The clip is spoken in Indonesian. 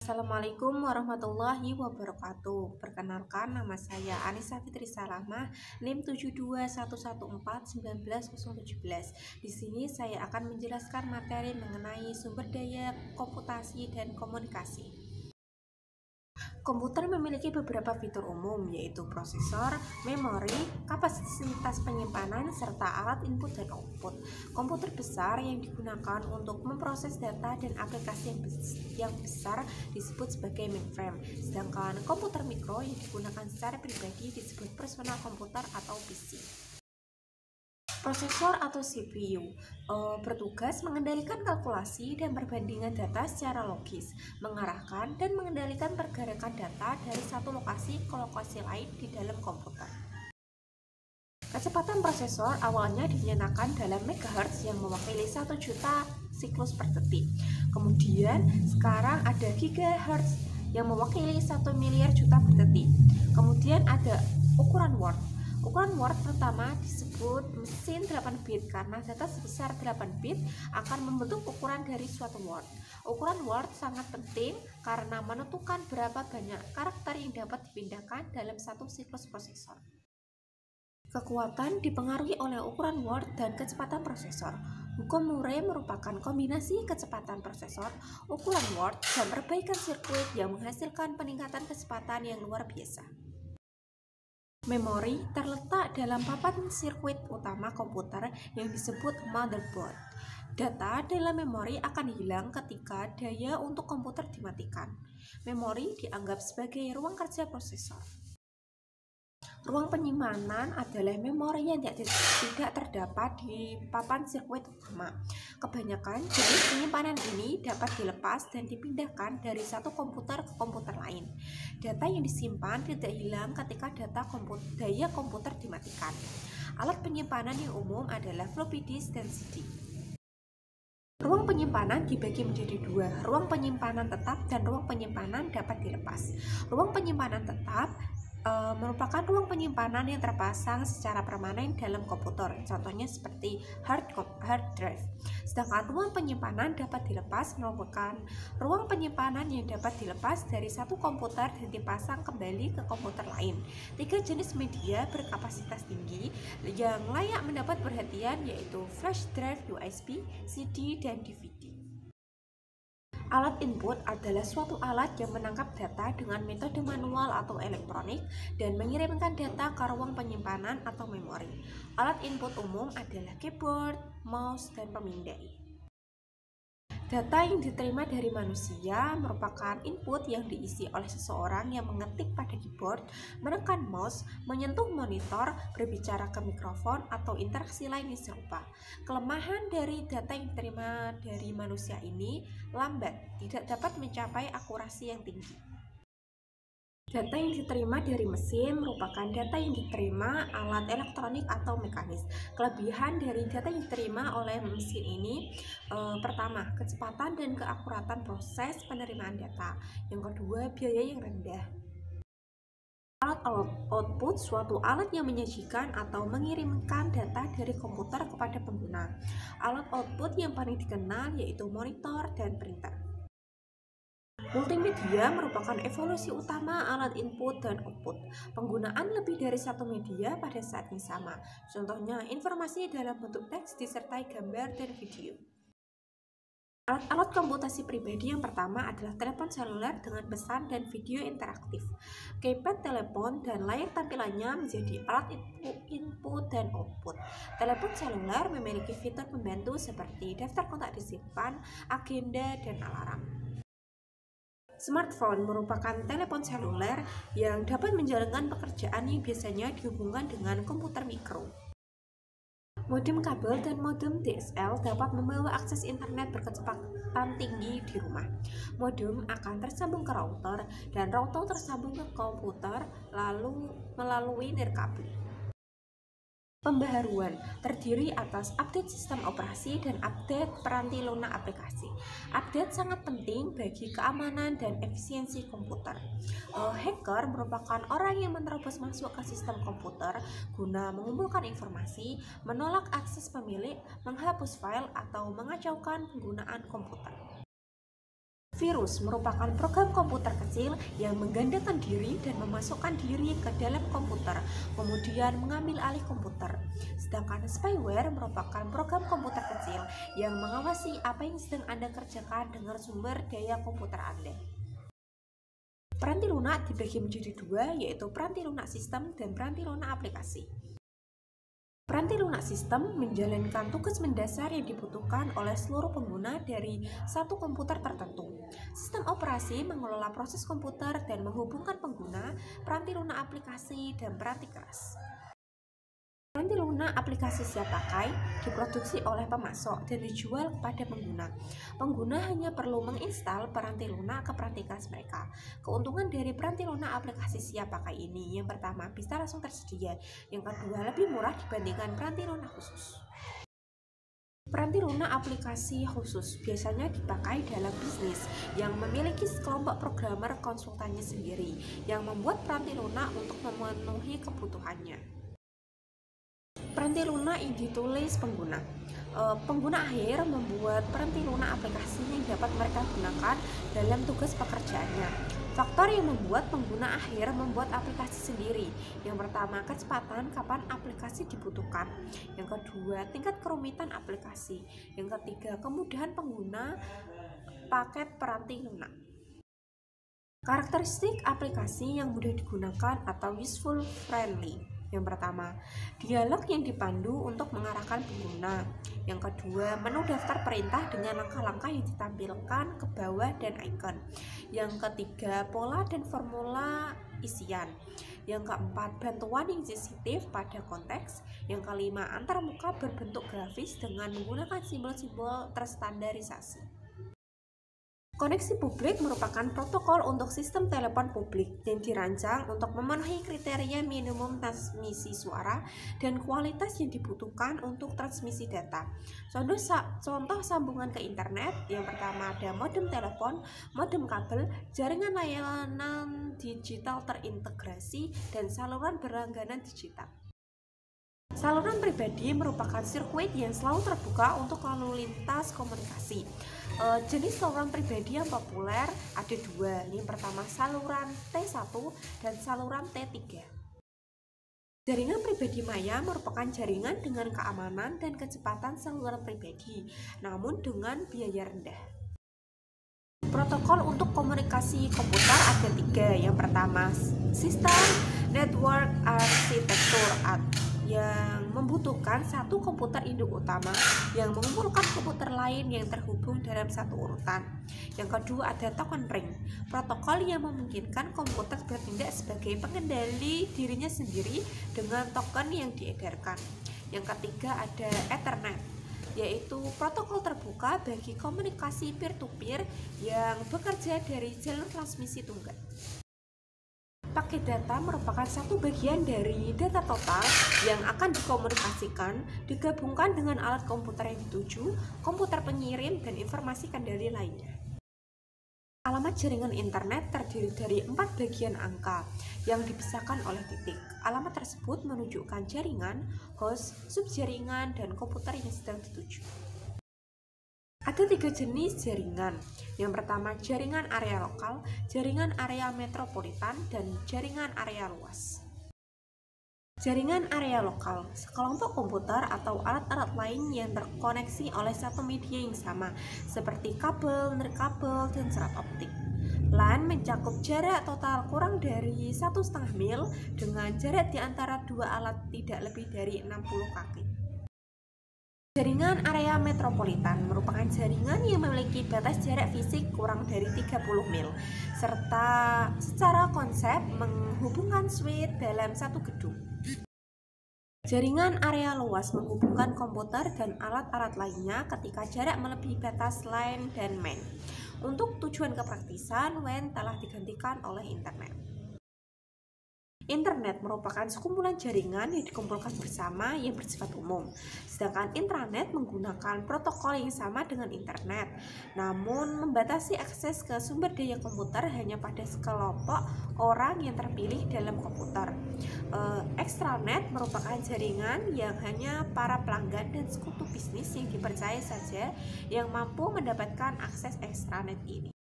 Assalamualaikum warahmatullahi wabarakatuh. Perkenalkan, nama saya Anissa Fitri Salamah, NIM 721141917. Di sini saya akan menjelaskan materi mengenai sumber daya komputasi dan komunikasi. Komputer memiliki beberapa fitur umum, yaitu prosesor, memori, kapasitas penyimpanan, serta alat input dan output. Komputer besar yang digunakan untuk memproses data dan aplikasi yang besar disebut sebagai mainframe, sedangkan komputer mikro yang digunakan secara pribadi disebut personal komputer atau PC. Prosesor atau CPU bertugas mengendalikan kalkulasi dan perbandingan data secara logis, mengarahkan dan mengendalikan pergerakan data dari satu lokasi ke lokasi lain di dalam komputer. Kecepatan prosesor awalnya dinyatakan dalam megahertz yang mewakili 1 juta siklus per detik. Kemudian sekarang ada gigahertz yang mewakili 1 miliar juta per detik. Kemudian ada ukuran word. Ukuran word pertama disebut mesin 8 bit karena data sebesar 8 bit akan membentuk ukuran dari suatu word. Ukuran word sangat penting karena menentukan berapa banyak karakter yang dapat dipindahkan dalam satu siklus prosesor. Kekuatan dipengaruhi oleh ukuran word dan kecepatan prosesor. Hukum Murray merupakan kombinasi kecepatan prosesor, ukuran word, dan perbaikan sirkuit yang menghasilkan peningkatan kecepatan yang luar biasa. Memori terletak dalam papan sirkuit utama komputer yang disebut motherboard. Data dalam memori akan hilang ketika daya untuk komputer dimatikan. Memori dianggap sebagai ruang kerja prosesor. Ruang penyimpanan adalah memori yang tidak terdapat di papan sirkuit utama. Kebanyakan jenis penyimpanan ini dapat dilepas dan dipindahkan dari satu komputer ke komputer lain. Data yang disimpan tidak hilang ketika daya komputer dimatikan. Alat penyimpanan yang umum adalah floppy disk dan CD. Ruang penyimpanan dibagi menjadi dua, ruang penyimpanan tetap dan ruang penyimpanan dapat dilepas. Ruang penyimpanan tetap merupakan ruang penyimpanan yang terpasang secara permanen dalam komputer, contohnya seperti hard drive. Sedangkan ruang penyimpanan dapat dilepas merupakan ruang penyimpanan yang dapat dilepas dari satu komputer dan dipasang kembali ke komputer lain. 3 jenis media berkapasitas tinggi yang layak mendapat perhatian yaitu flash drive, USB, CD, dan DVD. Alat input adalah suatu alat yang menangkap data dengan metode manual atau elektronik dan mengirimkan data ke ruang penyimpanan atau memori. Alat input umum adalah keyboard, mouse, dan pemindai. Data yang diterima dari manusia merupakan input yang diisi oleh seseorang yang mengetik pada keyboard, menekan mouse, menyentuh monitor, berbicara ke mikrofon, atau interaksi lain yang serupa. Kelemahan dari data yang diterima dari manusia ini lambat, tidak dapat mencapai akurasi yang tinggi. Data yang diterima dari mesin merupakan data yang diterima alat elektronik atau mekanis. Kelebihan dari data yang diterima oleh mesin ini pertama, kecepatan dan keakuratan proses penerimaan data. Yang kedua, biaya yang rendah. Alat output suatu alat yang menyajikan atau mengirimkan data dari komputer kepada pengguna. Alat output yang paling dikenal yaitu monitor dan printer. Multimedia merupakan evolusi utama alat input dan output. Penggunaan lebih dari satu media pada saat yang sama. Contohnya, informasi dalam bentuk teks disertai gambar dan video. Alat-alat komputasi pribadi yang pertama adalah telepon seluler dengan pesan dan video interaktif. Keypad telepon dan layar tampilannya menjadi alat input dan output. Telepon seluler memiliki fitur pembantu seperti daftar kontak disimpan, agenda, dan alarm. Smartphone merupakan telepon seluler yang dapat menjalankan pekerjaan yang biasanya dihubungkan dengan komputer mikro. Modem kabel dan modem DSL dapat membawa akses internet berkecepatan tinggi di rumah. Modem akan tersambung ke router dan router tersambung ke komputer lalu melalui nirkabel. Pembaharuan terdiri atas update sistem operasi dan update peranti lunak aplikasi. Update sangat penting bagi keamanan dan efisiensi komputer. Hacker merupakan orang yang menerobos masuk ke sistem komputer guna mengumpulkan informasi, menolak akses pemilik, menghapus file, atau mengacaukan penggunaan komputer. Virus merupakan program komputer kecil yang menggandakan diri dan memasukkan diri ke dalam komputer, kemudian mengambil alih komputer. Sedangkan spyware merupakan program komputer kecil yang mengawasi apa yang sedang Anda kerjakan dengan sumber daya komputer Anda. Peranti lunak dibagi menjadi dua, yaitu peranti lunak sistem dan peranti lunak aplikasi. Peranti lunak sistem menjalankan tugas mendasar yang dibutuhkan oleh seluruh pengguna dari satu komputer tertentu. Sistem operasi mengelola proses komputer dan menghubungkan pengguna, peranti lunak aplikasi, dan peranti keras. Peranti lunak aplikasi siap pakai diproduksi oleh pemasok dan dijual kepada pengguna. Pengguna hanya perlu menginstal peranti lunak ke peranti keras mereka. Keuntungan dari peranti lunak aplikasi siap pakai ini, yang pertama bisa langsung tersedia, yang kedua lebih murah dibandingkan peranti lunak khusus. Peranti lunak aplikasi khusus biasanya dipakai dalam bisnis yang memiliki sekelompok programmer konsultannya sendiri yang membuat peranti lunak untuk memenuhi kebutuhannya. Peranti lunak yang ditulis pengguna. Pengguna akhir membuat peranti lunak aplikasi yang dapat mereka gunakan dalam tugas pekerjaannya. Faktor yang membuat pengguna akhir membuat aplikasi sendiri. Yang pertama, kecepatan kapan aplikasi dibutuhkan. Yang kedua, tingkat kerumitan aplikasi. Yang ketiga, kemudahan pengguna paket peranti lunak. Karakteristik aplikasi yang mudah digunakan atau useful friendly. Yang pertama, dialog yang dipandu untuk mengarahkan pengguna. Yang kedua, menu daftar perintah dengan langkah-langkah yang ditampilkan ke bawah dan icon. Yang ketiga, pola dan formula isian. Yang keempat, bantuan yang sensitif pada konteks. Yang kelima, antarmuka berbentuk grafis dengan menggunakan simbol-simbol terstandarisasi. Koneksi publik merupakan protokol untuk sistem telepon publik yang dirancang untuk memenuhi kriteria minimum transmisi suara dan kualitas yang dibutuhkan untuk transmisi data. Contoh sambungan ke internet, yang pertama ada modem telepon, modem kabel, jaringan layanan digital terintegrasi, dan saluran berlangganan digital. Saluran pribadi merupakan sirkuit yang selalu terbuka untuk lalu lintas komunikasi. Jenis saluran pribadi yang populer ada dua. Yang pertama saluran T1 dan saluran T3. Jaringan pribadi maya merupakan jaringan dengan keamanan dan kecepatan saluran pribadi, namun dengan biaya rendah. Protokol untuk komunikasi komputer ada tiga. Yang pertama, sistem network architecture yang membutuhkan satu komputer induk utama yang mengumpulkan komputer lain yang terhubung dalam satu urutan. Yang kedua ada token ring, protokol yang memungkinkan komputer bertindak sebagai pengendali dirinya sendiri dengan token yang diedarkan. Yang ketiga ada Ethernet, yaitu protokol terbuka bagi komunikasi peer-to-peer yang bekerja dari jalur transmisi tunggal. Paket data merupakan satu bagian dari data total yang akan dikomunikasikan, digabungkan dengan alat komputer yang dituju, komputer pengirim, dan informasi kendali lainnya. Alamat jaringan internet terdiri dari 4 bagian angka yang dipisahkan oleh titik. Alamat tersebut menunjukkan jaringan, host, subjaringan, dan komputer yang sedang dituju. Ada 3 jenis jaringan. Yang pertama jaringan area lokal, jaringan area metropolitan, dan jaringan area luas. Jaringan area lokal, sekelompok komputer atau alat-alat lain yang terkoneksi oleh satu media yang sama, seperti kabel, nirkabel, dan serat optik. LAN mencakup jarak total kurang dari 1,5 mil dengan jarak di antara dua alat tidak lebih dari 60 kaki. Jaringan area metropolitan merupakan jaringan yang memiliki batas jarak fisik kurang dari 30 mil, serta secara konsep menghubungkan suite dalam satu gedung. Jaringan area luas menghubungkan komputer dan alat-alat lainnya ketika jarak melebihi batas LAN dan MAN. Untuk tujuan kepraktisan, WAN telah digantikan oleh internet. Internet merupakan sekumpulan jaringan yang dikumpulkan bersama yang bersifat umum. Sedangkan intranet menggunakan protokol yang sama dengan internet, namun membatasi akses ke sumber daya komputer hanya pada sekelompok orang yang terpilih dalam komputer. Extranet merupakan jaringan yang hanya para pelanggan dan sekutu bisnis yang dipercaya saja yang mampu mendapatkan akses extranet ini.